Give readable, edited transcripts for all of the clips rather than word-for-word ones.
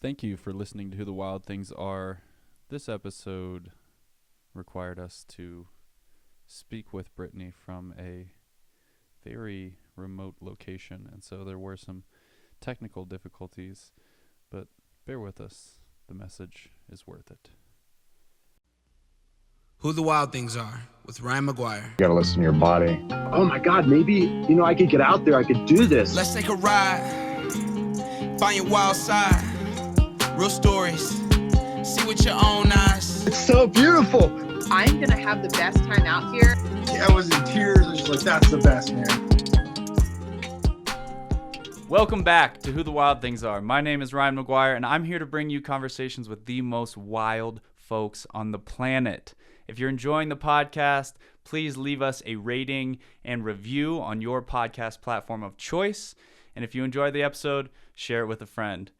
Thank you for listening to Who the Wild Things Are. This episode required us to speak with Brittany from a very remote location, and so there were some technical difficulties, but bear with us. The message is worth it. Who the Wild Things Are with Ryan McGuire. You gotta listen to your body. Oh my God, maybe, I could get out there, I could do this. Let's take a ride, find your wild side, real stories, see with your own eyes. It's so beautiful. I'm gonna have the best time out here. I was in tears. I was just like, that's the best, man. Welcome back to Who the Wild Things Are. My name is Ryan McGuire, and I'm here to bring you conversations with the most wild folks on the planet. If you're enjoying the podcast, please leave us a rating and review on your podcast platform of choice. And if you enjoyed the episode, share it with a friend.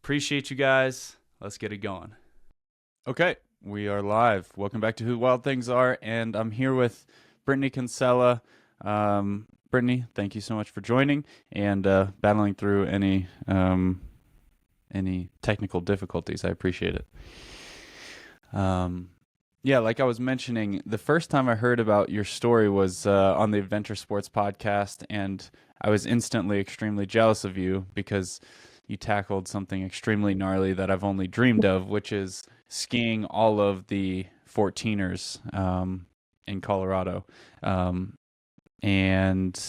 Appreciate you guys. Let's get it going. Okay, we are live. Welcome back to Who the Wild Things Are, and I'm here with Brittany Konsella. Brittany, thank you so much for joining and battling through any technical difficulties. I appreciate it. Yeah, like I was mentioning, the first time I heard about your story was on the Adventure Sports podcast, and I was instantly extremely jealous of you because you tackled something extremely gnarly that I've only dreamed of, which is skiing all of the 14ers in Colorado. And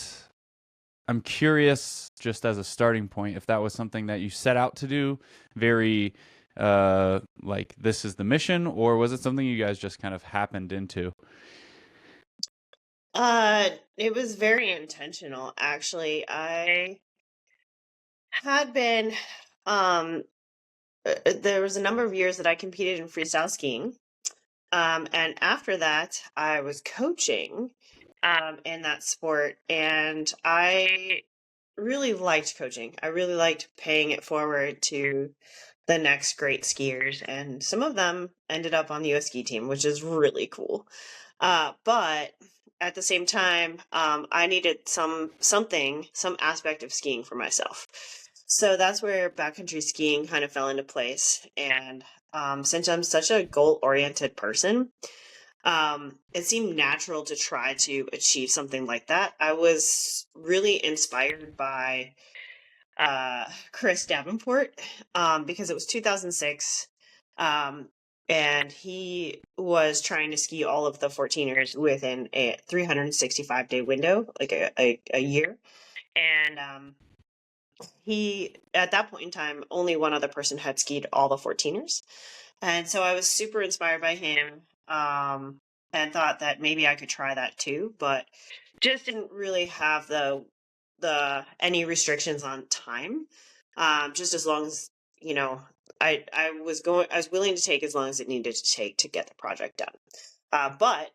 I'm curious, just as a starting point, if that was something that you set out to do very like this is the mission, or was it something you guys just kind of happened into? It was very intentional, actually. I had been there was a number of years that I competed in freestyle skiing. And after that I was coaching in that sport, and I really liked coaching. I really liked paying it forward to the next great skiers, and some of them ended up on the US ski team, which is really cool. But at the same time, I needed some aspect of skiing for myself. So that's where backcountry skiing kind of fell into place. And since I'm such a goal-oriented person, it seemed natural to try to achieve something like that. I was really inspired by Chris Davenport, because it was 2006, and he was trying to ski all of the 14ers within a 365-day window, like a year. And he, at that point in time, only one other person had skied all the 14ers. And so I was super inspired by him, and thought that maybe I could try that too, but just didn't really have any restrictions on time. Just as long as, I was willing to take as long as it needed to take to get the project done. But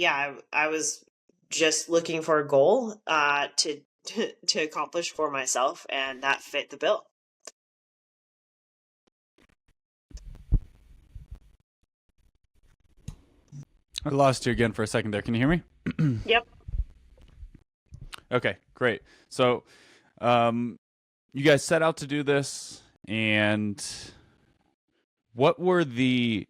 I was just looking for a goal to accomplish for myself, and that fit the bill. I lost you again for a second there. Can you hear me? Yep. Okay, great. So you guys set out to do this, and what were the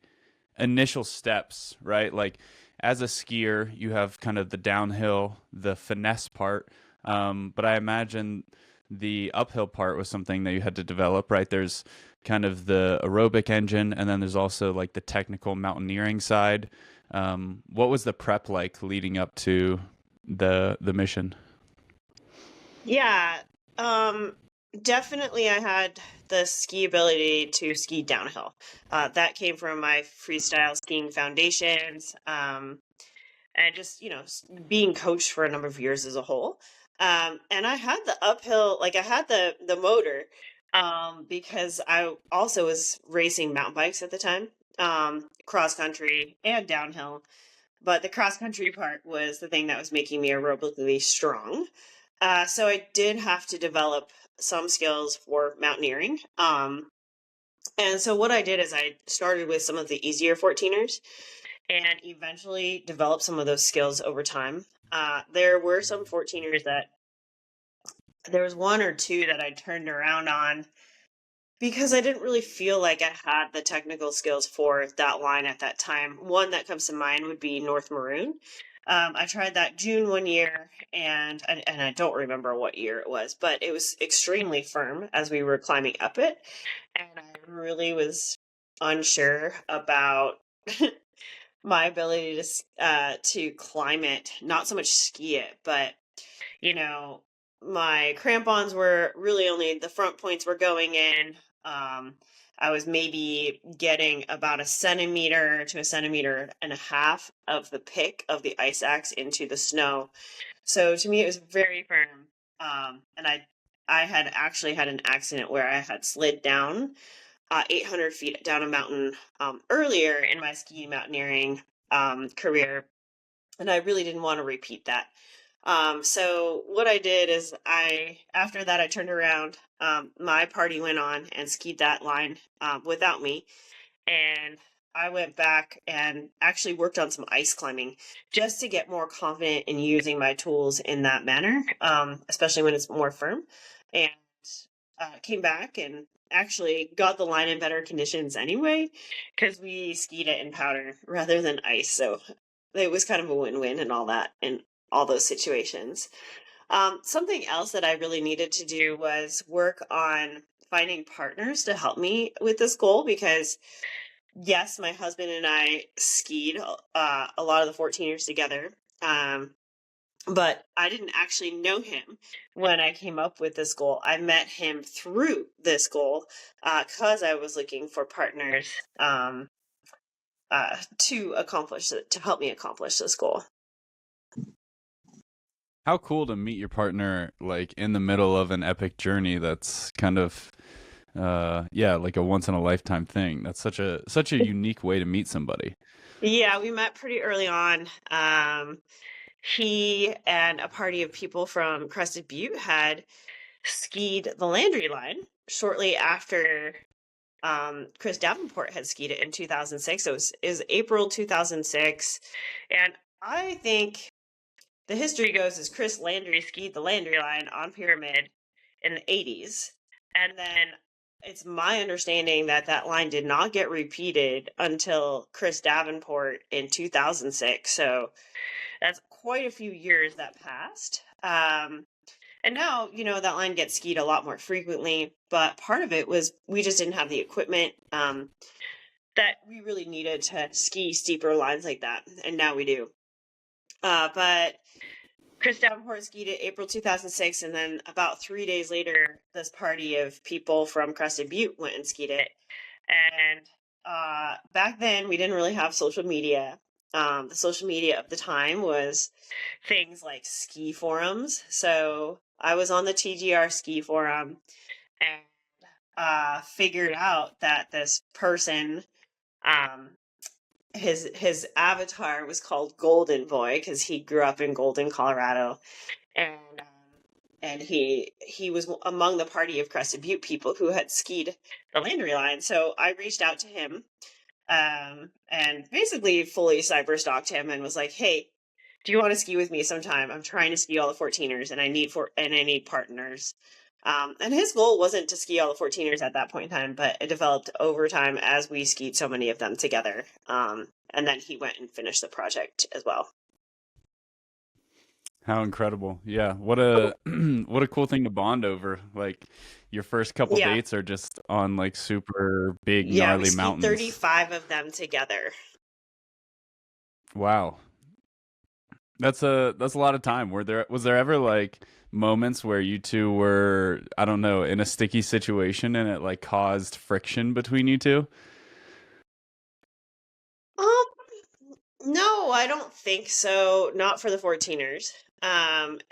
initial steps, right? Like, as a skier, you have kind of the downhill, the finesse part, but I imagine the uphill part was something that you had to develop, right? There's kind of the aerobic engine, and then there's also like the technical mountaineering side. What was the prep like leading up to the mission? Yeah, definitely I had the ski ability to ski downhill. That came from my freestyle skiing foundations, and just, being coached for a number of years as a whole. And I had the uphill, like I had the motor, because I also was racing mountain bikes at the time, cross country and downhill. But the cross country part was the thing that was making me aerobically strong. So I did have to develop some skills for mountaineering. And so what I did is I started with some of the easier 14ers and eventually developed some of those skills over time. There were some 14ers that there was one or two that I turned around on Because I didn't really feel like I had the technical skills for that line at that time. One that comes to mind would be North Maroon. I tried that June one year, and I don't remember what year it was, but it was extremely firm as we were climbing up it, and I really was unsure about my ability to climb it, not so much ski it, but you know, my crampons were really only the front points were going in. I was maybe getting about a centimeter to a centimeter and a half of the pick of the ice axe into the snow. So to me, it was very firm. And I had actually had an accident where I had slid down 800 feet down a mountain earlier in my ski mountaineering career, and I really didn't want to repeat that. So what I did is after that, I turned around. My party went on and skied that line without me, and I went back and actually worked on some ice climbing just to get more confident in using my tools in that manner, especially when it's more firm. And came back and actually got the line in better conditions anyway, because we skied it in powder rather than ice. So it was kind of a win-win and all that in all those situations. Something else that I really needed to do was work on finding partners to help me with this goal, because yes, my husband and I skied a lot of the 14ers together. But I didn't actually know him when I came up with this goal. I met him through this goal because I was looking for partners to help me accomplish this goal. How cool to meet your partner like in the middle of an epic journey that's kind of like a once in a lifetime thing. That's such a unique way to meet somebody. Yeah, we met pretty early on. He and a party of people from Crested Butte had skied the Landry line shortly after Chris Davenport had skied it in 2006. So it was April 2006. And I think the history goes is Chris Landry skied the Landry line on Pyramid in the 80s. And then it's my understanding that that line did not get repeated until Chris Davenport in 2006. So that's quite a few years that passed. And now, that line gets skied a lot more frequently, but part of it was we just didn't have the equipment that we really needed to ski steeper lines like that, and now we do. But Chris Davenport skied it April 2006, and then about 3 days later, this party of people from Crested Butte went and skied it. And back then, we didn't really have social media. The social media of the time was things like ski forums. So I was on the TGR ski forum and figured out that this person, his avatar was called Golden Boy because he grew up in Golden, Colorado, and he was among the party of Crested Butte people who had skied the Landry line. So I reached out to him and basically fully cyber stalked him and was like, "Hey, do you want to ski with me sometime? I'm trying to ski all the 14ers and I need partners." And his goal wasn't to ski all the 14ers at that point in time, but it developed over time as we skied so many of them together. And then he went and finished the project as well. How incredible. Yeah. What a what a cool thing to bond over. Like your first couple dates are just on like super big gnarly we skied mountains. 35 of them together. Wow. That's a lot of time. Was there ever like moments where you two were, I don't know, in a sticky situation and it like caused friction between you two? No, I don't think so. Not for the 14ers. And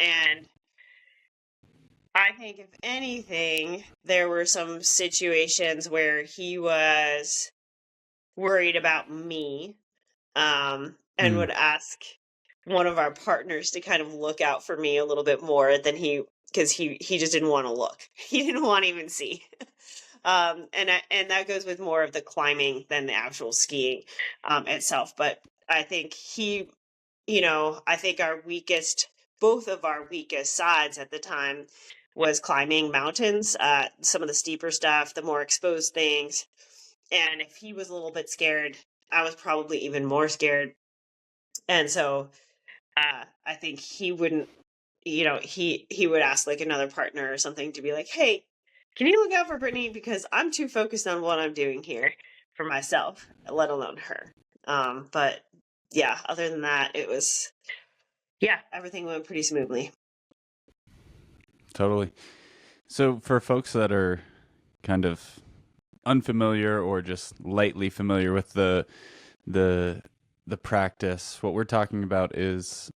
I think if anything, there were some situations where he was worried about me, and would ask one of our partners to kind of look out for me a little bit more than because he just didn't want to look. He didn't want to even see. And that goes with more of the climbing than the actual skiing itself. But I think I think both of our weakest sides at the time was climbing mountains, some of the steeper stuff, the more exposed things. And if he was a little bit scared, I was probably even more scared. And so I think he wouldn't, he would ask like another partner or something to be like, hey, can you look out for Brittany? Because I'm too focused on what I'm doing here for myself, let alone her. But yeah, other than that, everything went pretty smoothly. Totally. So for folks that are kind of unfamiliar or just lightly familiar with the practice, what we're talking about is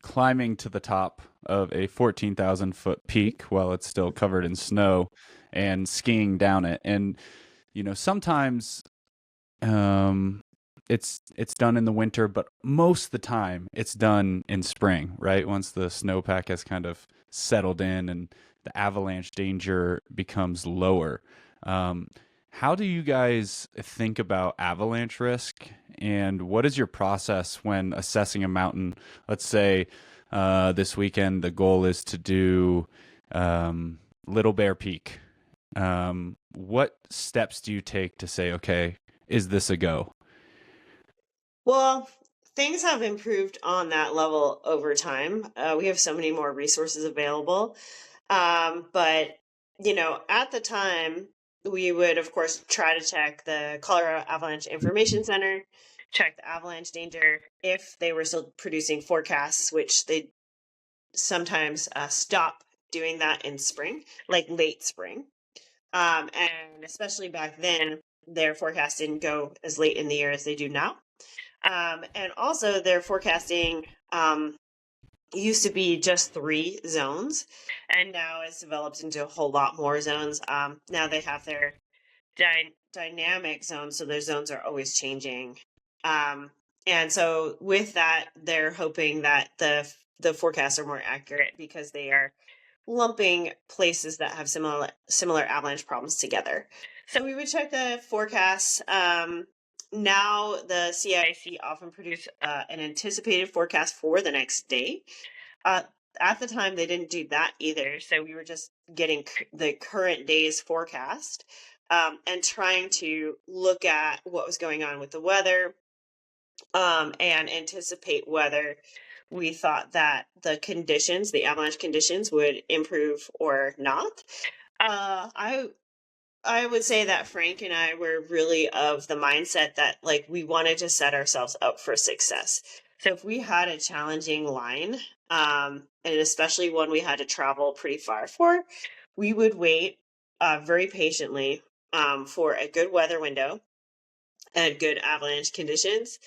climbing to the top of a 14,000 foot peak while it's still covered in snow and skiing down it. And sometimes it's done in the winter, but most of the time it's done in spring, right? Once the snowpack has kind of settled in and the avalanche danger becomes lower. How do you guys think about avalanche risk, and what is your process when assessing a mountain? Let's say this weekend the goal is to do Little Bear Peak. What steps do you take to say, okay, is this a go? Well, things have improved on that level over time. We have so many more resources available. But, at the time, we would, of course, try to check the Colorado Avalanche Information Center, check the avalanche danger if they were still producing forecasts, which they sometimes stop doing that in spring, like late spring. And especially back then, their forecast didn't go as late in the year as they do now. And also their forecasting used to be just 3 zones, and now it's developed into a whole lot more zones. Now they have their dynamic zones, so their zones are always changing. And so with that, they're hoping that the forecasts are more accurate because they are lumping places that have similar avalanche problems together. So we would check the forecasts. Now the CIC often produce an anticipated forecast for the next day. At the time, they didn't do that either. So we were just getting the current day's forecast and trying to look at what was going on with the weather and anticipate whether we thought that the avalanche conditions would improve or not. I would say that Frank and I were really of the mindset that like we wanted to set ourselves up for success. So if we had a challenging line, and especially one we had to travel pretty far for, we would wait very patiently for a good weather window and good avalanche conditions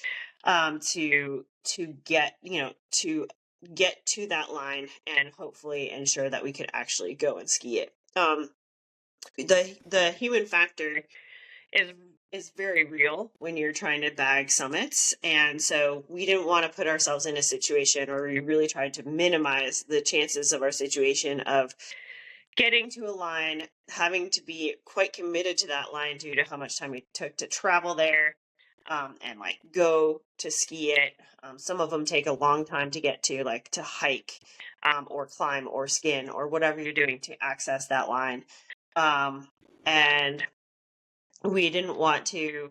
to get to that line and hopefully ensure that we could actually go and ski it. The human factor is very real when you're trying to bag summits, and so we didn't want to put ourselves in a situation, or we really tried to minimize the chances of our situation of getting to a line, having to be quite committed to that line due to how much time we took to travel there and like go to ski it. Some of them take a long time to get to, like to hike or climb or skin or whatever you're doing to access that line. And we didn't want to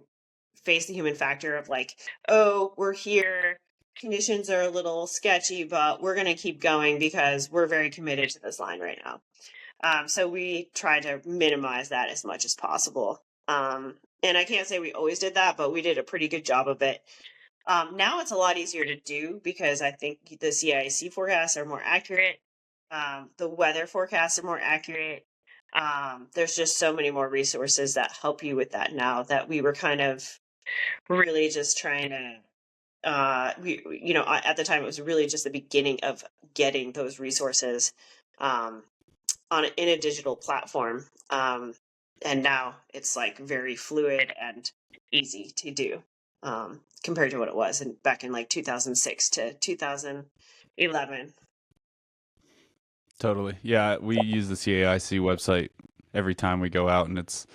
face the human factor of like, oh, we're here, conditions are a little sketchy, but we're going to keep going because we're very committed to this line right now. So we tried to minimize that as much as possible. And I can't say we always did that, but we did a pretty good job of it. Now it's a lot easier to do because I think the CIC forecasts are more accurate. The weather forecasts are more accurate. There's just so many more resources that help you with that now that we were kind of really just trying to, at the time it was really just the beginning of getting those resources in a digital platform. And now it's like very fluid and easy to do compared to what it was back in like 2006 to 2011. Totally. Yeah, we use the CAIC website every time we go out, and it's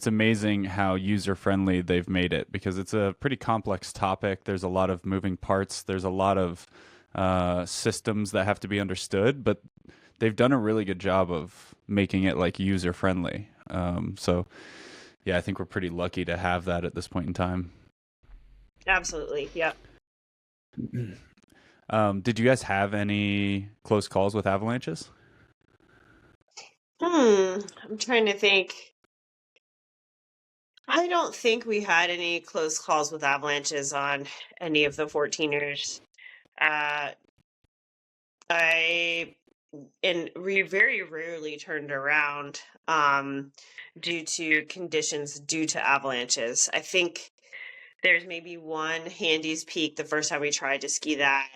amazing how user-friendly they've made it because it's a pretty complex topic. There's a lot of moving parts. There's a lot of systems that have to be understood, but they've done a really good job of making it like user friendly. So yeah, I think we're pretty lucky to have that at this point in time. Absolutely. Yep. Did you guys have any close calls with avalanches? I'm trying to think. I don't think we had any close calls with avalanches on any of the 14ers. Uh, I and we very rarely turned around due to conditions due to avalanches. I think there's maybe one Handy's Peak the first time we tried to ski that.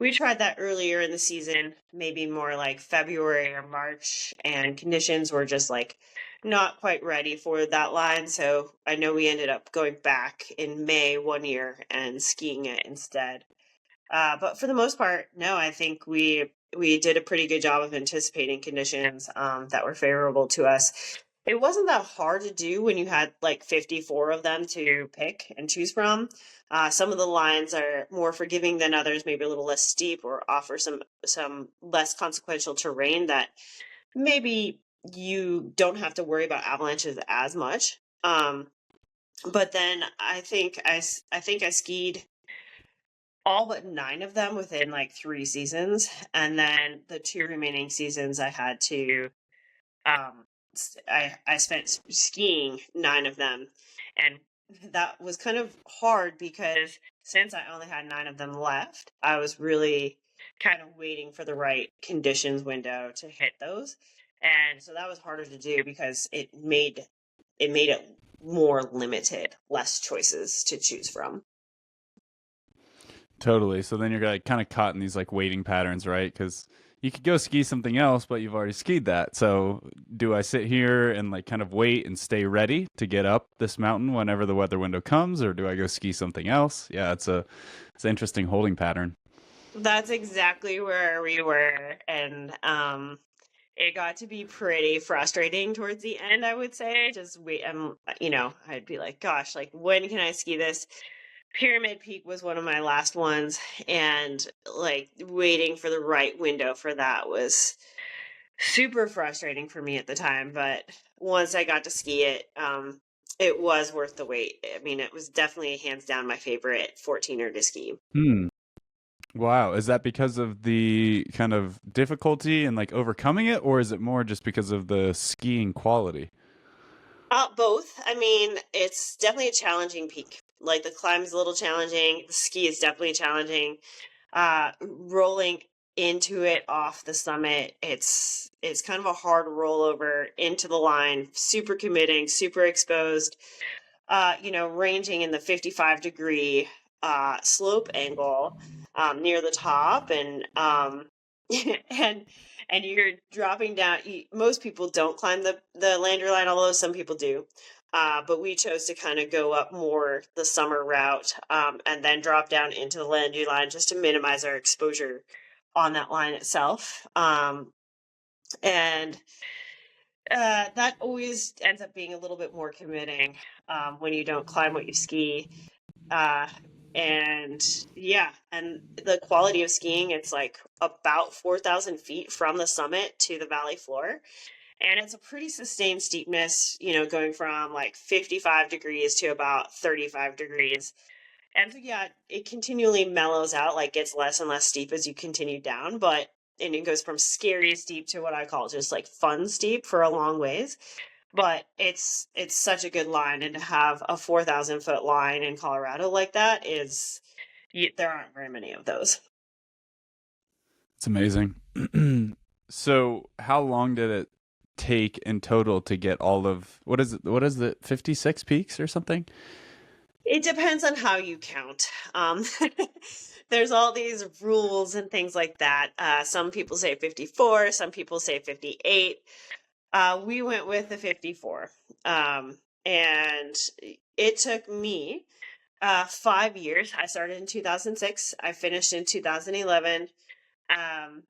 We tried that earlier in the season, maybe more like February or March, and conditions were just like not quite ready for that line. So I know we ended up going back in May one year and skiing it instead. But for the most part, no, I think we did a pretty good job of anticipating conditions that were favorable to us. It wasn't that hard to do when you had like 54 of them to pick and choose from. Some of the lines are more forgiving than others, maybe a little less steep, or offer some less consequential terrain that maybe you don't have to worry about avalanches as much. But then I think I skied all but 9 of them within like 3 seasons, and then the 2 remaining seasons I had to I spent skiing 9 of them, and that was kind of hard because since I only had 9 of them left, I was really kind of waiting for the right conditions window to hit those, and so that was harder to do because it made it more limited, less choices to choose from. Totally. So then you're like kind of caught in these like waiting patterns, right? Because you could go ski something else, but you've already skied that. So do I sit here and like kind of wait and stay ready to get up this mountain whenever the weather window comes, or do I go ski something else? Yeah, it's an interesting holding pattern. That's exactly where we were, and it got to be pretty frustrating towards the end, I would say. Just wait, I'd be like, gosh, like when can I ski this? Pyramid Peak was one of my last ones, and like waiting for the right window for that was super frustrating for me at the time. But once I got to ski it, it was worth the wait. I mean, it was definitely hands down my favorite 14er to ski. Hmm. Wow. Is that because of the kind of difficulty and like overcoming it, or is it more just because of the skiing quality? Both. I mean, it's definitely a challenging peak. Like the climb is a little challenging. The ski is definitely challenging. Rolling into it off the summit, it's kind of a hard rollover into the line. Super committing, super exposed. Ranging in the 55-degree slope angle near the top, and and and you're dropping down. Most people don't climb the lander line, although some people do. But we chose to kind of go up more the summer route, and then drop down into the landing line just to minimize our exposure on that line itself. And that always ends up being a little bit more committing when you don't climb what you ski. Uh, and yeah, and the quality of skiing, it's like about 4,000 feet from the summit to the valley floor. And it's a pretty sustained steepness, going from like 55 degrees to about 35 degrees. And so, yeah, it continually mellows out, like gets less and less steep as you continue down, and it goes from scary steep to what I call just like fun steep for a long ways. But it's such a good line, and to have a 4,000-foot line in Colorado like that there aren't very many of those. It's amazing. So, how long did it take in total to get all of what is it? What is it? 56 peaks or something? It depends on how you count. There's all these rules and things like that. Some people say 54, some people say 58. We went with the 54. And it took me 5 years. I started in 2006. I finished in 2011. And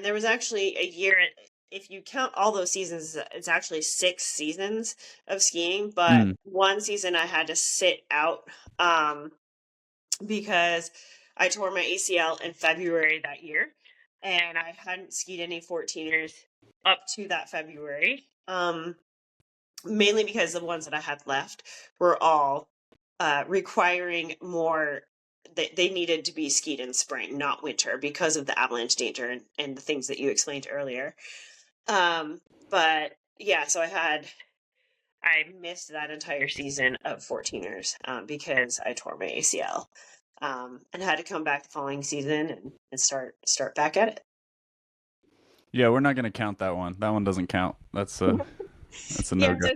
there was actually a year, if you count all those seasons, it's actually 6 seasons of skiing. But one season I had to sit out because I tore my ACL in February that year. and I hadn't skied any 14ers up to that February. Mainly because the ones that I had left were all requiring more. They needed to be skied in spring, not winter, because of the avalanche danger and the things that you explained earlier. But yeah, so I missed that entire season of 14ers because I tore my ACL and had to come back the following season and start back at it. Yeah, we're not going to count that one. That one doesn't count. That's a Yeah, no-go.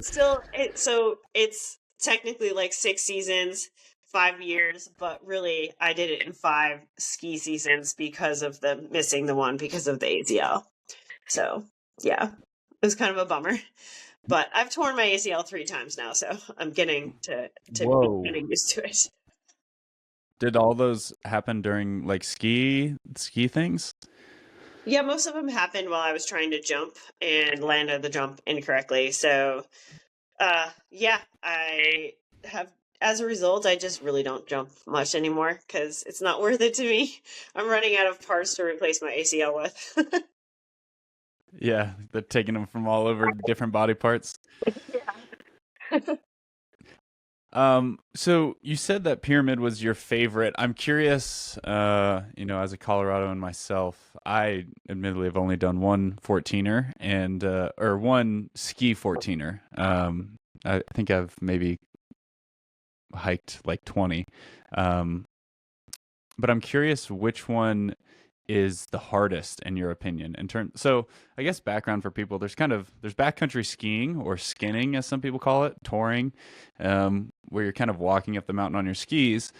so it's technically like 6 seasons, 5 years, but really I did it in 5 ski seasons because of the missing the one because of the ACL. So yeah, it was kind of a bummer. But I've torn my ACL 3 times now, so I'm getting to Whoa. getting used to it. Did all those happen during like ski things? Yeah, most of them happened while I was trying to jump and landed the jump incorrectly. So, yeah, I have, as a result, I just really don't jump much anymore because it's not worth it to me. I'm running out of parts to replace my ACL with. Yeah, they're taking them from all over different body parts. Yeah. So you said that pyramid was your favorite. I'm curious, as a Coloradoan myself, I admittedly have only done one 14er and or one ski 14er. I think I've maybe hiked like 20. But I'm curious which one is the hardest in your opinion so I guess background for people, there's backcountry skiing or skinning as some people call it, touring, where you're kind of walking up the mountain on your skis,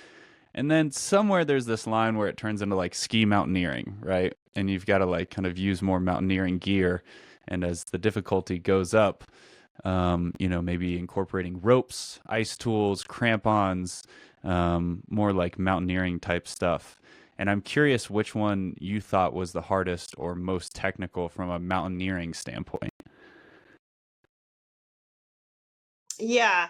and then somewhere there's this line where it turns into like ski mountaineering, right? And you've got to like kind of use more mountaineering gear, and as the difficulty goes up, maybe incorporating ropes, ice tools, crampons, more like mountaineering type stuff. And I'm curious which one you thought was the hardest or most technical from a mountaineering standpoint. Yeah.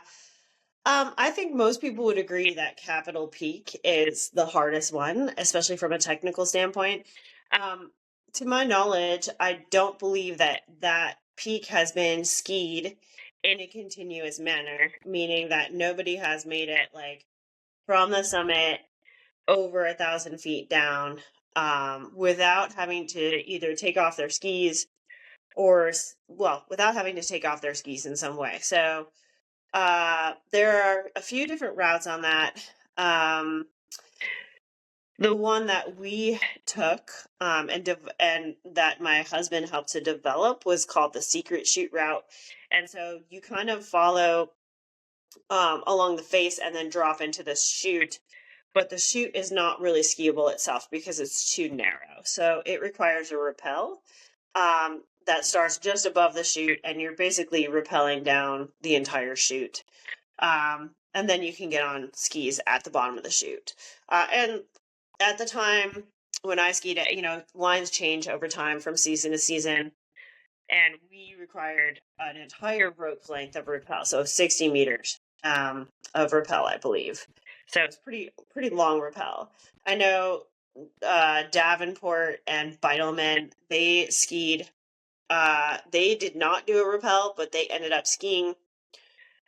I think most people would agree that Capitol Peak is the hardest one, especially from a technical standpoint. Um, to my knowledge, I don't believe that that peak has been skied in a continuous manner, meaning that nobody has made it like from the summit over 1,000 feet down without having to either take off their skis or, well, without having to take off their skis in some way. So there are a few different routes on that. The one that we took and that my husband helped to develop was called the secret chute route. And so you kind of follow along the face and then drop into this chute. But the chute is not really skiable itself because it's too narrow. So it requires a rappel that starts just above the chute, and you're basically rappelling down the entire chute. And then you can get on skis at the bottom of the chute. And at the time when I skied it, lines change over time from season to season. And we required an entire rope length of rappel, so 60 meters of rappel, I believe. So it's pretty long rappel. I know Davenport and Beitelman, they skied. They did not do a rappel, but they ended up skiing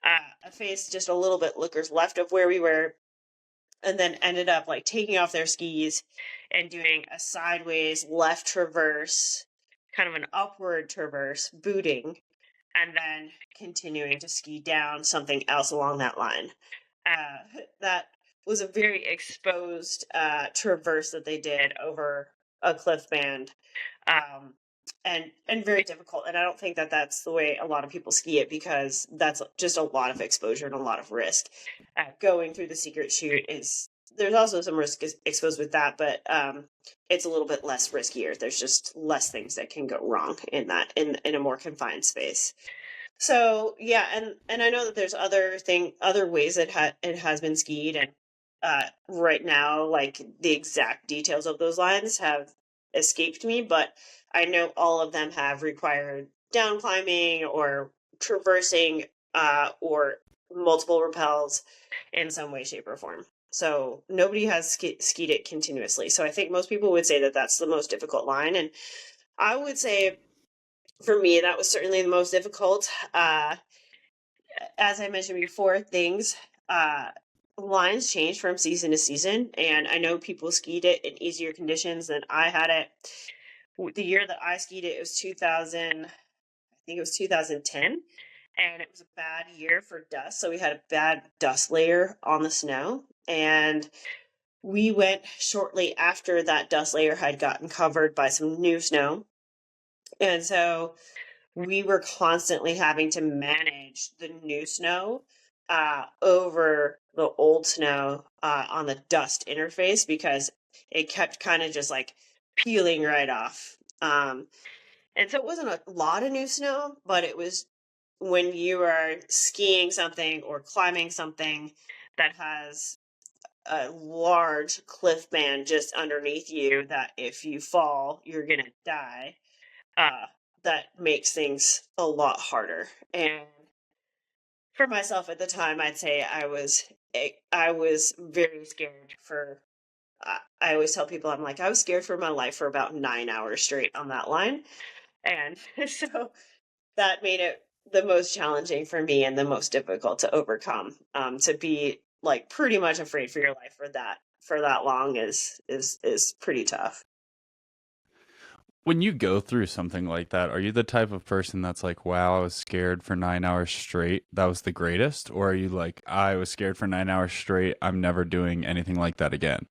a face just a little bit lookers left of where we were, and then ended up like taking off their skis and doing a sideways left traverse, kind of an upward traverse, booting, and then continuing to ski down something else along that line. That was a very exposed traverse that they did over a cliff band, and very difficult. And I don't think that that's the way a lot of people ski it, because that's just a lot of exposure and a lot of risk. Going through the secret chute there's also some risk exposed with that, but it's a little bit less riskier. There's just less things that can go wrong in a more confined space. So yeah, and I know that there's other ways that it has been skied, and right now, like the exact details of those lines have escaped me, but I know all of them have required down climbing or traversing or multiple rappels in some way, shape, or form. So nobody has skied it continuously. So I think most people would say that that's the most difficult line. And I would say for me, that was certainly the most difficult. As I mentioned before, lines change from season to season. And I know people skied it in easier conditions than I had it. The year that I skied it, it was 2000, I think it was 2010. And it was a bad year for dust. So we had a bad dust layer on the snow. And we went shortly after that dust layer had gotten covered by some new snow. And so we were constantly having to manage the new snow over the old snow on the dust interface because it kept kind of just like peeling right off. And so it wasn't a lot of new snow, but it was when you are skiing something or climbing something that has a large cliff band just underneath you that if you fall, you're going to die. That makes things a lot harder. And for myself at the time, I'd say I was very scared for, I always tell people, I'm like, I was scared for my life for about 9 hours straight on that line. And so that made it the most challenging for me and the most difficult to overcome. To be like pretty much afraid for your life for that long is pretty tough. When you go through something like that, are you the type of person that's like, wow, I was scared for 9 hours straight, that was the greatest? Or are you like, I was scared for 9 hours straight, I'm never doing anything like that again?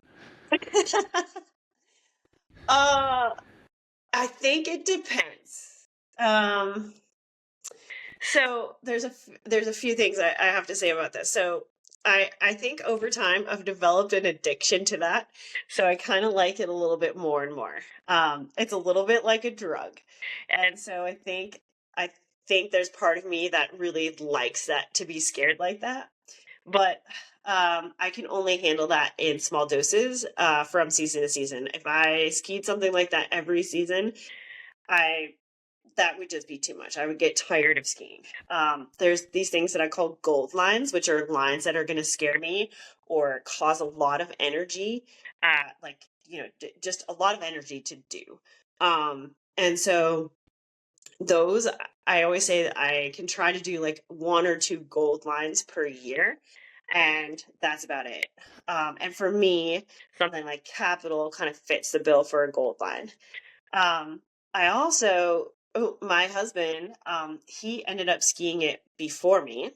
I think it depends. So there's a few things I have to say about this. So I think over time I've developed an addiction to that. So I kind of like it a little bit more and more. It's a little bit like a drug. And so I think there's part of me that really likes that, to be scared like that. But I can only handle that in small doses from season to season. If I skied something like that every season, that would just be too much. I would get tired of skiing. There's these things that I call gold lines, which are lines that are going to scare me or cause a lot of energy, just a lot of energy to do. And so those, I always say that I can try to do like 1 or 2 gold lines per year. And that's about it. And for me, something like Capital kind of fits the bill for a gold line. I also, my husband, he ended up skiing it before me,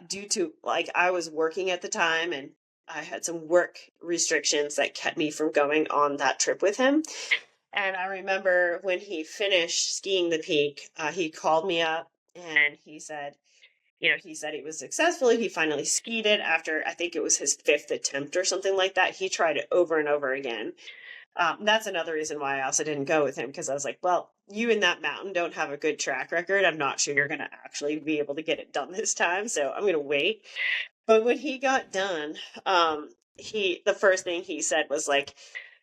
due to like I was working at the time and I had some work restrictions that kept me from going on that trip with him. And I remember when he finished skiing the peak, he called me up and he said he was successful. He finally skied it after, I think it was his 5th attempt or something like that. He tried it over and over again. That's another reason why I also didn't go with him, because I was like, well, you and that mountain don't have a good track record. I'm not sure you're going to actually be able to get it done this time, so I'm going to wait. But when he got done, the first thing he said was like,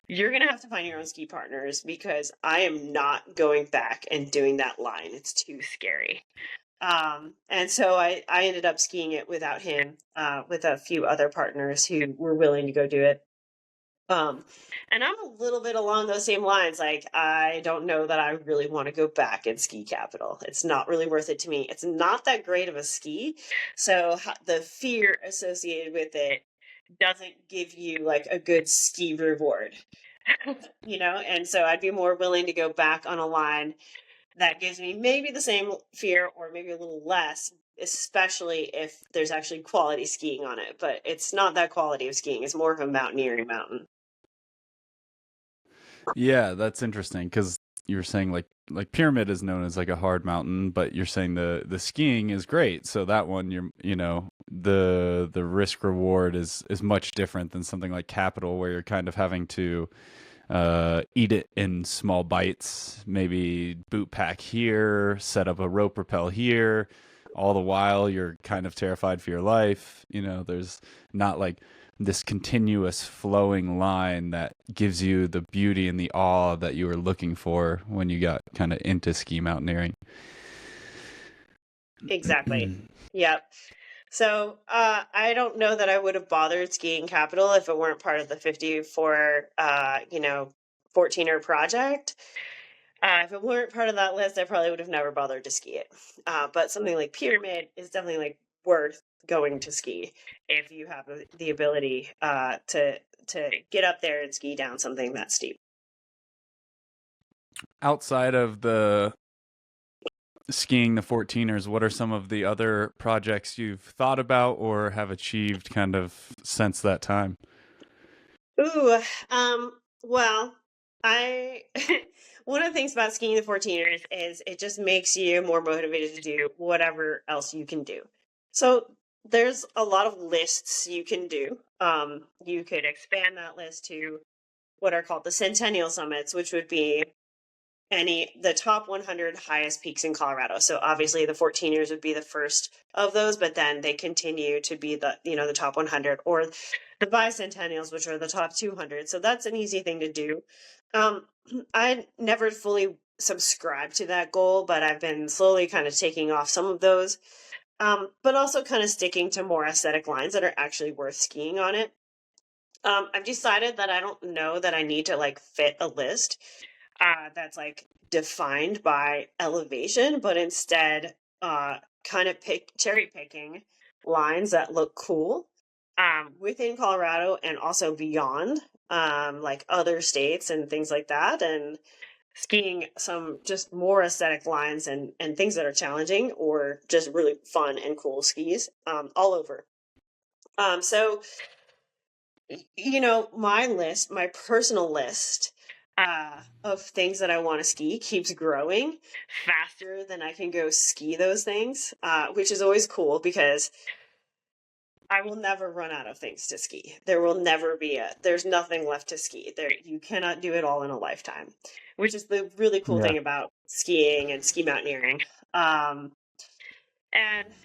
you're going to have to find your own ski partners because I am not going back and doing that line. It's too scary. And so I ended up skiing it without him, with a few other partners who were willing to go do it. And I'm a little bit along those same lines. Like, I don't know that I really want to go back and ski Capital. It's not really worth it to me. It's not that great of a ski. So the fear associated with it doesn't give you like a good ski reward, and so I'd be more willing to go back on a line that gives me maybe the same fear or maybe a little less, especially if there's actually quality skiing on it. But it's not that quality of skiing. It's more of a mountaineering mountain. Yeah, that's interesting because you were saying like Pyramid is known as like a hard mountain, but you're saying the skiing is great. So that one, the risk reward is much different than something like Capital, where you're kind of having to eat it in small bites, maybe boot pack here, set up a rope rappel here. All the while you're kind of terrified for your life. There's not like this continuous flowing line that gives you the beauty and the awe that you were looking for when you got kind of into ski mountaineering. Exactly. Yep. So I don't know that I would have bothered skiing capital if it weren't part of the 54, 14er project. If it weren't part of that list, I probably would have never bothered to ski it. But something like Pyramid is definitely like worth going to ski if you have the ability to get up there and ski down something that steep. Outside of the skiing the 14ers, what are some of the other projects you've thought about or have achieved kind of since that time? Ooh, well, I one of the things about skiing the 14ers is it just makes you more motivated to do whatever else you can do. So there's a lot of lists you can do. You could expand that list to what are called the Centennial Summits, which would be the top 100 highest peaks in Colorado. So obviously the 14ers would be the first of those, but then they continue to be the top 100, or the bicentennials, which are the top 200. So that's an easy thing to do. I never fully subscribed to that goal, but I've been slowly kind of taking off some of those, but also kind of sticking to more aesthetic lines that are actually worth skiing on it. I've decided that I don't know that I need to like fit a list that's like defined by elevation, but instead kind of cherry picking lines that look cool within Colorado and also beyond, like other states and things like that, and skiing some just more aesthetic lines and things that are challenging or just really fun and cool skis all over. So my personal list of things that I want to ski keeps growing faster than I can go ski those things, which is always cool because I will never run out of things to ski. There will never be there's nothing left to ski. You cannot do it all in a lifetime, which is the really cool thing about skiing and ski mountaineering. And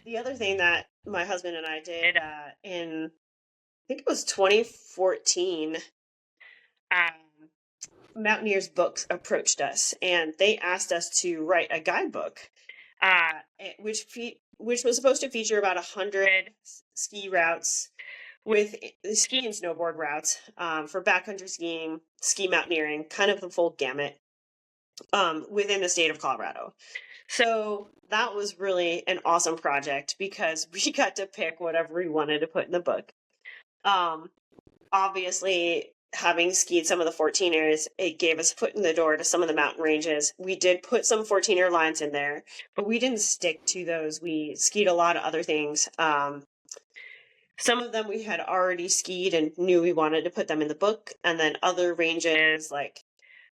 the other thing that my husband and I did in, I think it was 2014, Mountaineers Books approached us and they asked us to write a guidebook, which was supposed to feature about 100 ski routes with ski and snowboard routes for backcountry skiing, ski mountaineering, kind of the full gamut within the state of Colorado. So that was really an awesome project because we got to pick whatever we wanted to put in the book. Obviously, having skied some of the 14ers, it gave us a foot in the door to some of the mountain ranges. We did put some 14er lines in there, but we didn't stick to those. We skied a lot of other things. Some of them we had already skied and knew we wanted to put them in the book, and then other ranges, like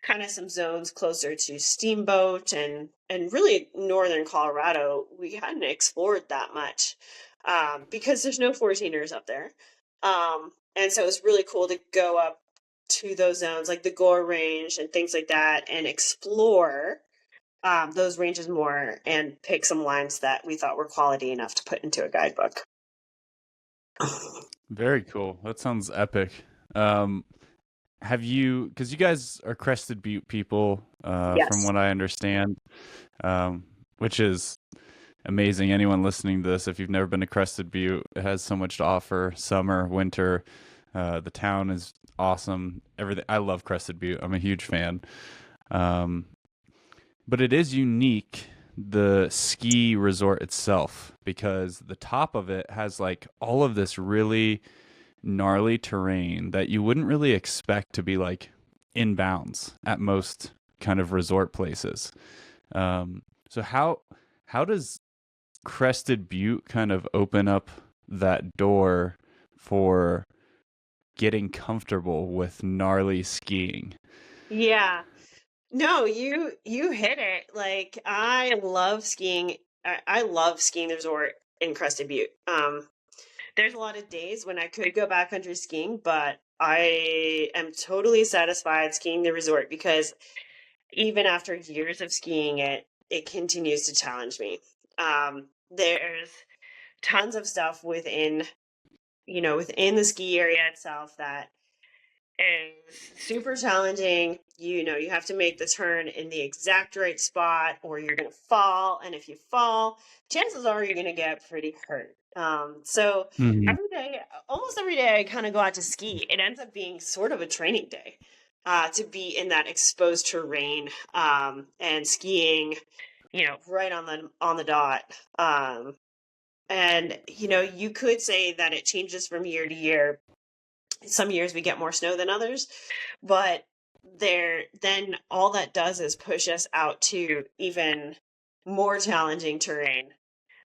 kind of some zones closer to Steamboat and really northern Colorado, we hadn't explored that much because there's no 14ers up there. And so it was really cool to go up to those zones like the Gore Range and things like that and explore those ranges more and pick some lines that we thought were quality enough to put into a guidebook. Very cool. That sounds epic. Have you, because you guys are Crested Butte people, Yes. from what I understand, which is amazing. Anyone listening to this, if you've never been to Crested Butte, it has so much to offer. Summer, winter, the town is awesome. Everything. I love Crested Butte. I'm a huge fan. But it is unique, the ski resort itself, because the top of it has like all of this really gnarly terrain that you wouldn't really expect to be like in bounds at most kind of resort places. So how does Crested Butte kind of open up that door for getting comfortable with gnarly skiing? Yeah. No, you hit it. Like I love skiing. I love skiing the resort in Crested Butte. There's a lot of days when I could go backcountry skiing, but I am totally satisfied skiing the resort because even after years of skiing it, it continues to challenge me. There's tons of stuff within the ski area itself that is super challenging. You have to make the turn in the exact right spot or you're going to fall. And if you fall, chances are you're going to get pretty hurt. So Mhm. almost every day, I kind of go out to ski. It ends up being sort of a training day to be in that exposed terrain and skiing, right on the dot. And you could say that it changes from year to year. Some years we get more snow than others, but then all that does is push us out to even more challenging terrain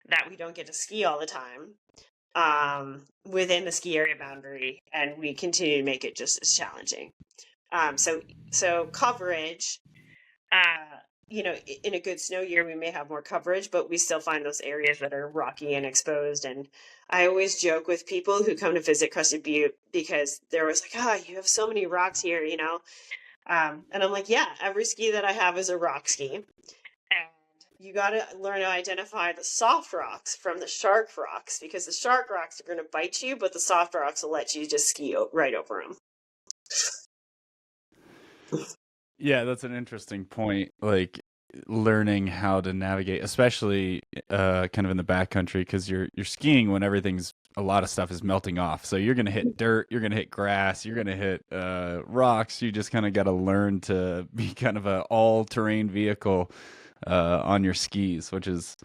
that we don't get to ski all the time within the ski area boundary, and we continue to make it just as challenging. So coverage, in a good snow year, we may have more coverage, but we still find those areas that are rocky and exposed. And I always joke with people who come to visit Crested Butte because they're always like, you have so many rocks here, and I'm like, yeah, every ski that I have is a rock ski. And you got to learn to identify the soft rocks from the shark rocks, because the shark rocks are going to bite you, but the soft rocks will let you just ski right over them. Yeah, that's an interesting point. Like learning how to navigate, especially kind of in the backcountry, because you're skiing when a lot of stuff is melting off. So you're gonna hit dirt, you're gonna hit grass, you're gonna hit rocks. You just kind of got to learn to be kind of a all-terrain vehicle on your skis, which is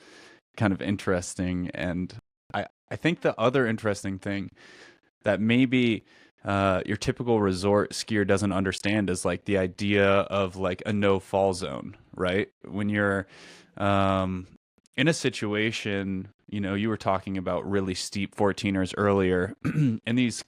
kind of interesting. And I think the other interesting thing that maybe your typical resort skier doesn't understand is like the idea of like a no fall zone, right? When you're in a situation, you were talking about really steep 14ers earlier, and these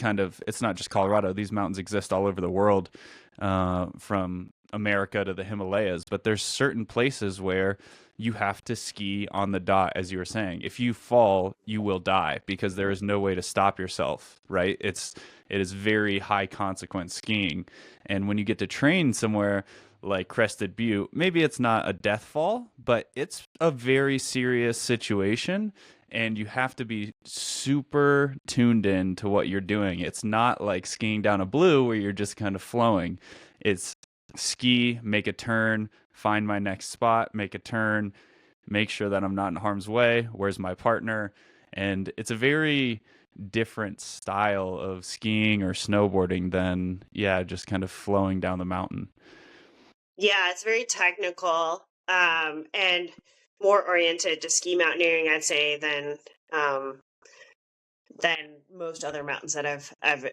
it's not just Colorado, these mountains exist all over the world, from America to the Himalayas, but there's certain places where you have to ski on the dot, as you were saying. If you fall, you will die because there is no way to stop yourself, right? It is very high consequence skiing. And when you get to train somewhere like Crested Butte, maybe it's not a death fall, but it's a very serious situation. And you have to be super tuned in to what you're doing. It's not like skiing down a blue where you're just kind of flowing. It's ski, make a turn, find my next spot, make a turn, make sure that I'm not in harm's way. Where's my partner? And it's a very different style of skiing or snowboarding than, just kind of flowing down the mountain. Yeah, it's very technical and more oriented to ski mountaineering, I'd say, than most other mountains that I've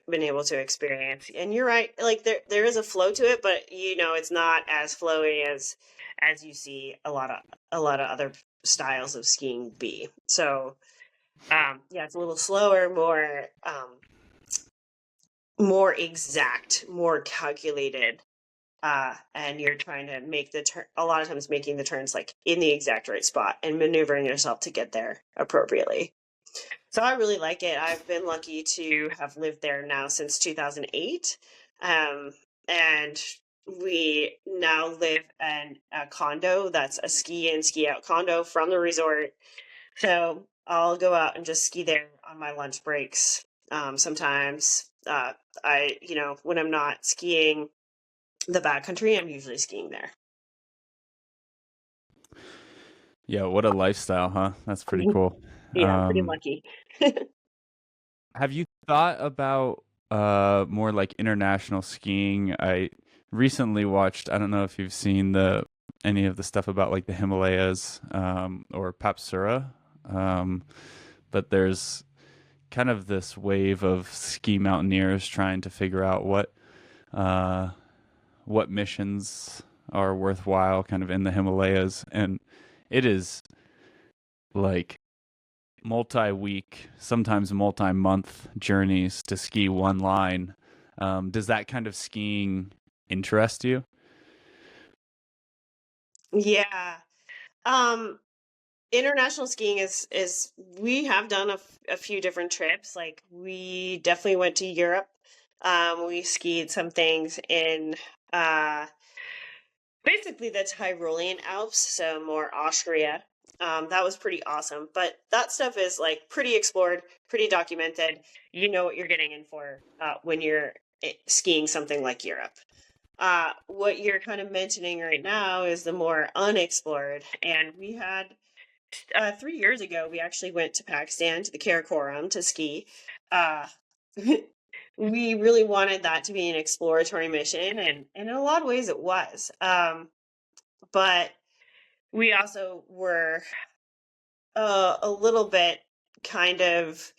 been able to experience. And you're right, like there is a flow to it, but it's not as flowy as you see a lot of other styles of skiing be. So it's a little slower, more exact, more calculated. And you're trying to make the turn, a lot of times making the turns like in the exact right spot and maneuvering yourself to get there appropriately. So I really like it. I've been lucky to have lived there now since 2008. And we now live in a condo that's a ski in, ski out condo from the resort. So I'll go out and just ski there on my lunch breaks. Sometimes when I'm not skiing the backcountry, I'm usually skiing there. Yeah, what a lifestyle, huh? That's pretty cool. Yeah, pretty lucky. Have you thought about more like international skiing? I recently watched, I don't know if you've seen any of the stuff about like the Himalayas or Papsura, but there's kind of this wave of ski mountaineers trying to figure out what missions are worthwhile kind of in the Himalayas, and it is like multi-week, sometimes multi-month journeys to ski one line. Does that kind of skiing interest you? Yeah. International skiing is we have done a few different trips. Like we definitely went to Europe. We skied some things in basically the Tyrolean Alps, so more Austria. That was pretty awesome. But that stuff is like pretty explored, pretty documented. You know what you're getting in for when you're skiing something like Europe. What you're kind of mentioning right now is the more unexplored. And we had 3 years ago, we actually went to Pakistan to the Karakoram to ski. Uh, we really wanted that to be an exploratory mission, and in a lot of ways it was. But we also were a little bit kind of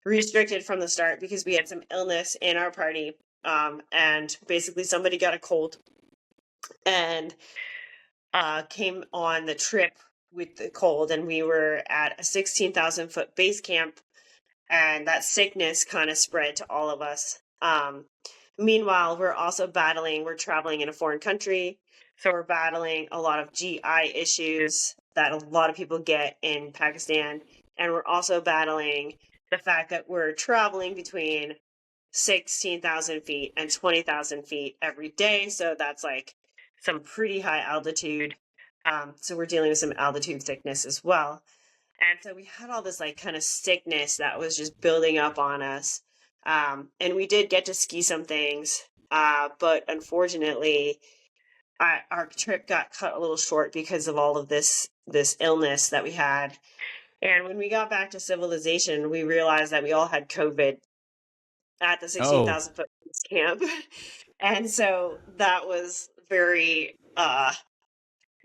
restricted from the start because we had some illness in our party. And basically somebody got a cold and came on the trip with the cold, and we were at a 16,000 foot base camp, and that sickness kind of spread to all of us. Meanwhile, we're traveling in a foreign country, so we're battling a lot of GI issues that a lot of people get in Pakistan, and we're also battling the fact that we're traveling between 16,000 feet and 20,000 feet every day, so that's like some pretty high altitude. So we're dealing with some altitude sickness as well. And so we had all this like kind of sickness that was just building up on us. And we did get to ski some things, but unfortunately, our trip got cut a little short because of all of this illness that we had. And when we got back to civilization, we realized that we all had COVID at the 16,000 foot camp. And so that was very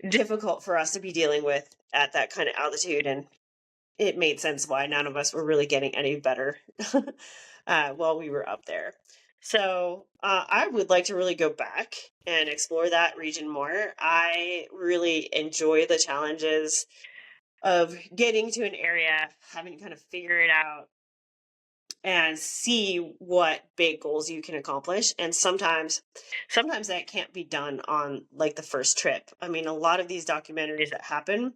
difficult for us to be dealing with at that kind of altitude. And it made sense why none of us were really getting any better while we were up there. So I would like to really go back and explore that region more. I really enjoy the challenges of getting to an area, having to kind of figure it out and see what big goals you can accomplish. And sometimes that can't be done on like the first trip. I mean, a lot of these documentaries that happen,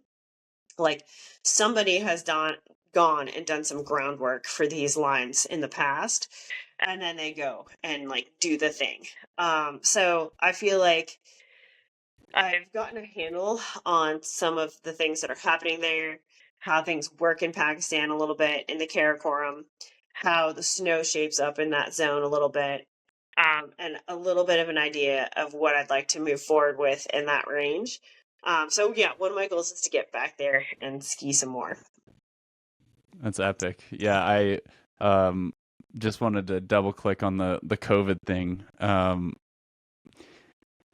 like somebody has gone and done some groundwork for these lines in the past, and then they go and like do the thing. So I feel like I've gotten a handle on some of the things that are happening there, how things work in Pakistan a little bit, in the Karakoram, how the snow shapes up in that zone a little bit, and a little bit of an idea of what I'd like to move forward with in that range. So yeah, one of my goals is to get back there and ski some more. That's epic. Yeah, I just wanted to double click on the COVID thing.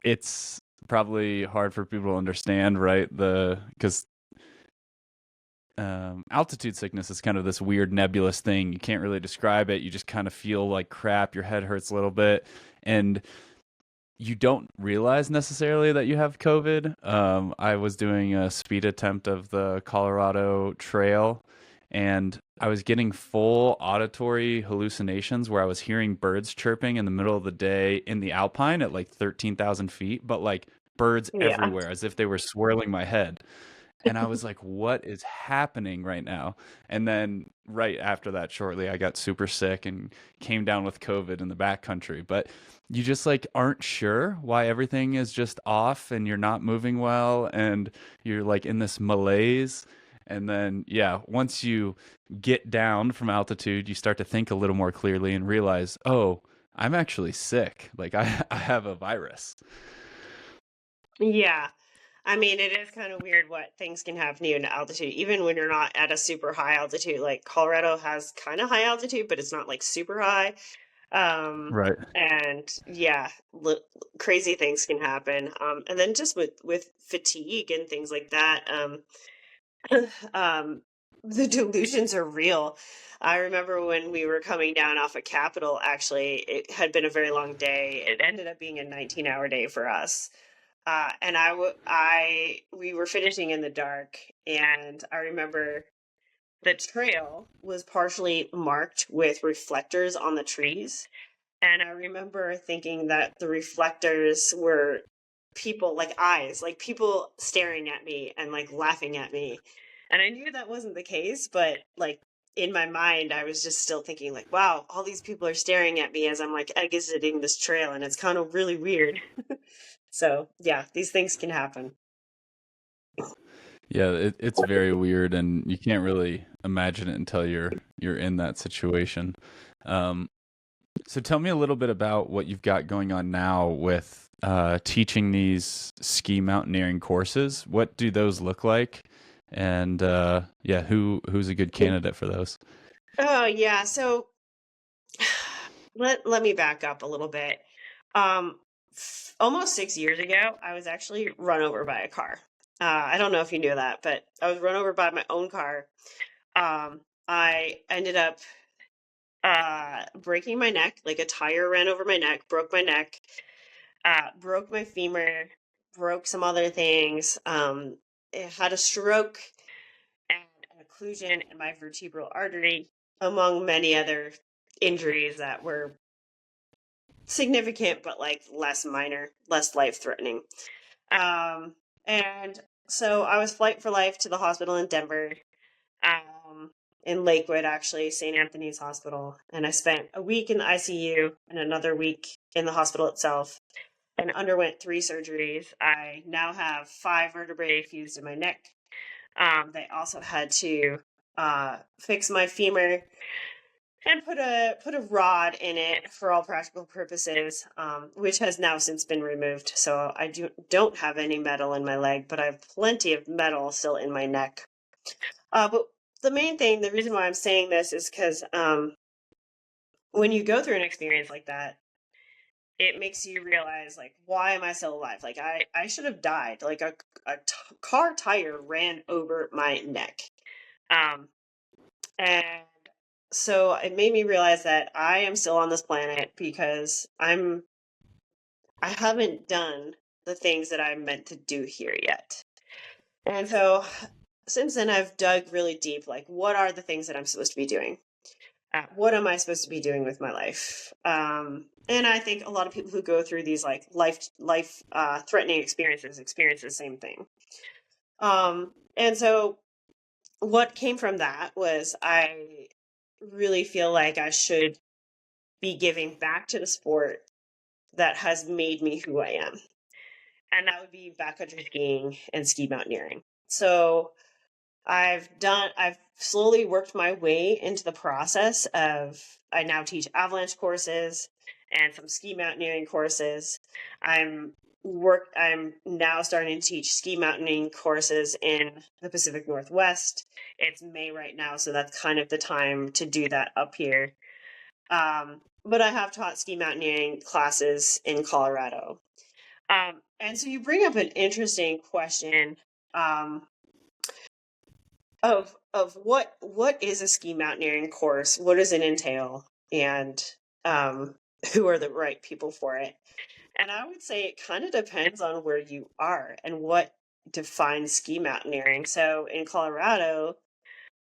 It's probably hard for people to understand, right? Because altitude sickness is kind of this weird nebulous thing. You can't really describe it. You just kind of feel like crap. Your head hurts a little bit, and you don't realize necessarily that you have COVID. I was doing a speed attempt of the Colorado Trail, and I was getting full auditory hallucinations where I was hearing birds chirping in the middle of the day in the Alpine at like 13,000 feet, but like birds everywhere as if they were swirling my head. And I was like, what is happening right now? And then right after that, shortly, I got super sick and came down with COVID in the backcountry. But you just like aren't sure why everything is just off and you're not moving well and you're like in this malaise. And then, yeah, once you get down from altitude, you start to think a little more clearly and realize, oh, I'm actually sick. Like I have a virus. Yeah. I mean, it is kind of weird what things can happen to you in altitude, even when you're not at a super high altitude. Like Colorado has kind of high altitude, but it's not like super high. Right. And yeah, crazy things can happen. And then just with fatigue and things like that, the delusions are real. I remember when we were coming down off of Capitol, actually, it had been a very long day. It ended up being a 19-hour day for us. And we were finishing in the dark, and I remember the trail was partially marked with reflectors on the trees. And I remember thinking that the reflectors were people, like eyes, like people staring at me and like laughing at me. And I knew that wasn't the case, but like in my mind, I was just still thinking like, wow, all these people are staring at me as I'm like exiting this trail, and it's kind of really weird. So yeah, these things can happen. Yeah, it's very weird, and you can't really imagine it until you're in that situation. So tell me a little bit about what you've got going on now with teaching these ski mountaineering courses. What do those look like? And yeah, who's a good candidate for those? Oh yeah. So let me back up a little bit. Um, Almost 6 years ago, I was actually run over by a car. I don't know if you knew that, but I was run over by my own car. I ended up breaking my neck, like a tire ran over my neck, broke my neck, broke my femur, broke some other things. I had a stroke and an occlusion in my vertebral artery, among many other injuries that were significant, but like less minor, less life threatening. And so I was flight for life to the hospital in Denver, um, in Lakewood, actually, St. Anthony's Hospital. And I spent a week in the ICU and another week in the hospital itself and underwent 3 surgeries. I now have 5 vertebrae fused in my neck. They also had to fix my femur and put a rod in it for all practical purposes, which has now since been removed. So I don't have any metal in my leg, but I have plenty of metal still in my neck. But the main thing, the reason why I'm saying this is because when you go through an experience like that, it makes you realize, like, why am I still alive? Like, I should have died. Like, car tire ran over my neck. And so it made me realize that I am still on this planet because I haven't done the things that I'm meant to do here yet. And so since then, I've dug really deep, like, what are the things that I'm supposed to be doing? What am I supposed to be doing with my life? And I think a lot of people who go through these like life threatening experience the same thing. And so what came from that was I really feel like I should be giving back to the sport that has made me who I am. And that would be backcountry skiing and ski mountaineering. So I've slowly worked my way into the process of, I now teach avalanche courses and some ski mountaineering courses. I'm now starting to teach ski mountaineering courses in the Pacific Northwest. It's May right now, so that's kind of the time to do that up here. But I have taught ski mountaineering classes in Colorado. And so you bring up an interesting question, of what is a ski mountaineering course? What does it entail? And who are the right people for it? And I would say it kind of depends on where you are and what defines ski mountaineering. So in Colorado,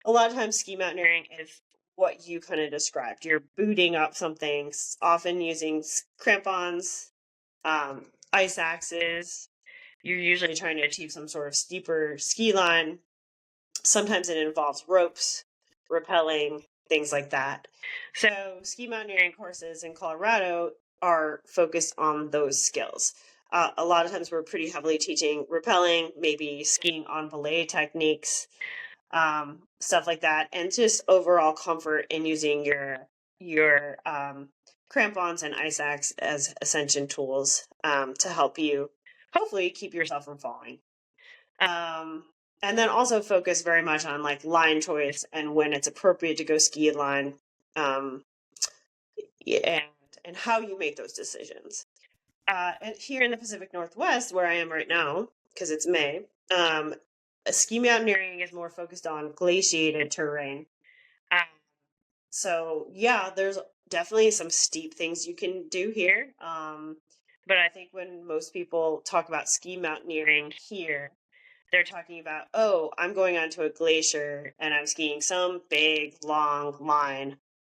a lot of times ski mountaineering is what you kind of described. You're booting up something, often using crampons, ice axes. You're usually trying to achieve some sort of steeper ski line. Sometimes it involves ropes, rappelling, things like that. So ski mountaineering courses in Colorado are focused on those skills. A lot of times we're pretty heavily teaching rappelling, maybe skiing on belay techniques, stuff like that, and just overall comfort in using your crampons and ice axe as ascension tools to help you hopefully keep yourself from falling. And then also focus very much on like line choice and when it's appropriate to go ski line, and how you make those decisions. And here in the Pacific Northwest, where I am right now, because it's May, ski mountaineering is more focused on glaciated terrain. So yeah, there's definitely some steep things you can do here. But I think when most people talk about ski mountaineering here, they're talking about, oh, I'm going onto a glacier and I'm skiing some big, long line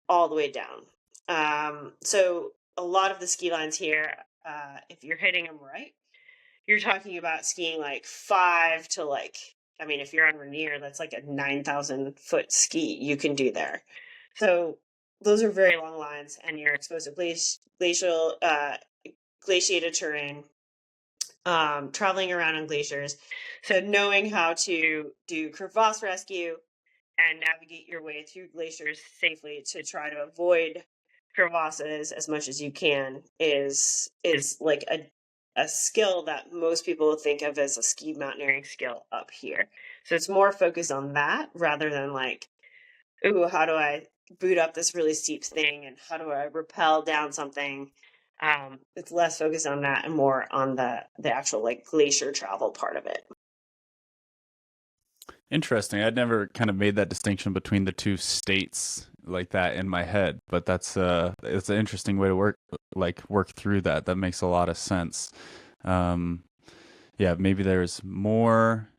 all the way down. So a lot of the ski lines here, if you're hitting them right, you're talking about skiing like 5 to like, I mean, if you're on Rainier, that's like a 9,000 foot ski you can do there. So those are very long lines, and you're exposed to glaciated terrain, traveling around on glaciers. So knowing how to do crevasse rescue and navigate your way through glaciers safely to try to avoid crevasses as much as you can is like a skill that most people think of as a ski mountaineering skill up here. So it's more focused on that rather than like, ooh, how do I boot up this really steep thing and how do I rappel down something? It's less focused on that and more on the actual like glacier travel part of it. Interesting. I'd never kind of made that distinction between the two states like that in my head, but it's an interesting way to work through that. That makes a lot of sense. Yeah, maybe there's more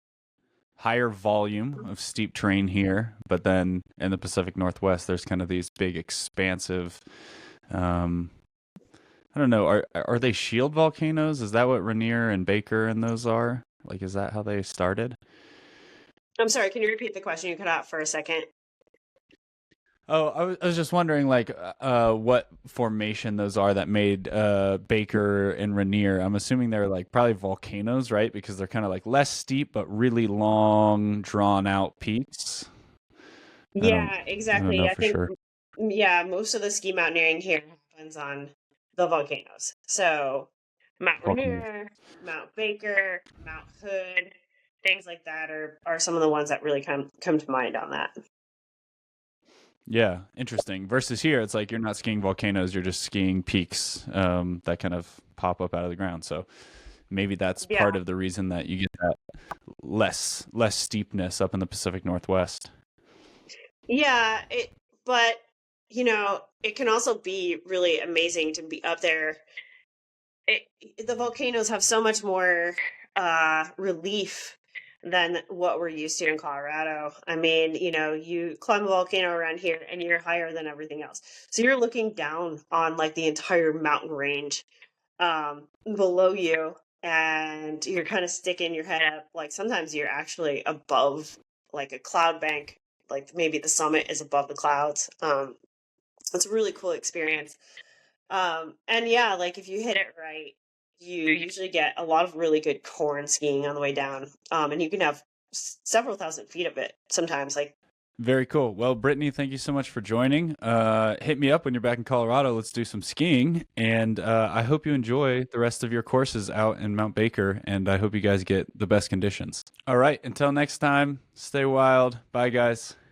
higher volume of steep terrain here, but then in the Pacific Northwest, there's kind of these big, expansive. I don't know. Are they shield volcanoes? Is that what Rainier and Baker and those are? Like, is that how they started? I'm sorry, can you repeat the question? You cut out for a second. Oh, I was just wondering, like, what formation those are that made Baker and Rainier. I'm assuming they're like probably volcanoes, right? Because they're kind of like less steep but really long, drawn out peaks. Yeah, I don't exactly. know I for think, sure. yeah, most of the ski mountaineering here happens on the volcanoes. So Mount Volcanoes. Rainier, Mount Baker, Mount Hood, things like that are some of the ones that really come to mind on that. Yeah, interesting. Versus here, it's like you're not skiing volcanoes; you're just skiing peaks that kind of pop up out of the ground. So maybe that's Yeah. part of the reason that you get that less steepness up in the Pacific Northwest. Yeah, but it can also be really amazing to be up there. The volcanoes have so much more relief than what we're used to in Colorado. I mean, you climb a volcano around here and you're higher than everything else. So you're looking down on like the entire mountain range below you, and you're kind of sticking your head up. Like sometimes you're actually above like a cloud bank, like maybe the summit is above the clouds. It's a really cool experience. And yeah, like if you hit it right, you usually get a lot of really good corn skiing on the way down. And you can have several thousand feet of it sometimes. Like, Very cool. Well, Brittany, thank you so much for joining. Hit me up when you're back in Colorado. Let's do some skiing. And I hope you enjoy the rest of your courses out in Mount Baker. And I hope you guys get the best conditions. All right. Until next time, stay wild. Bye, guys.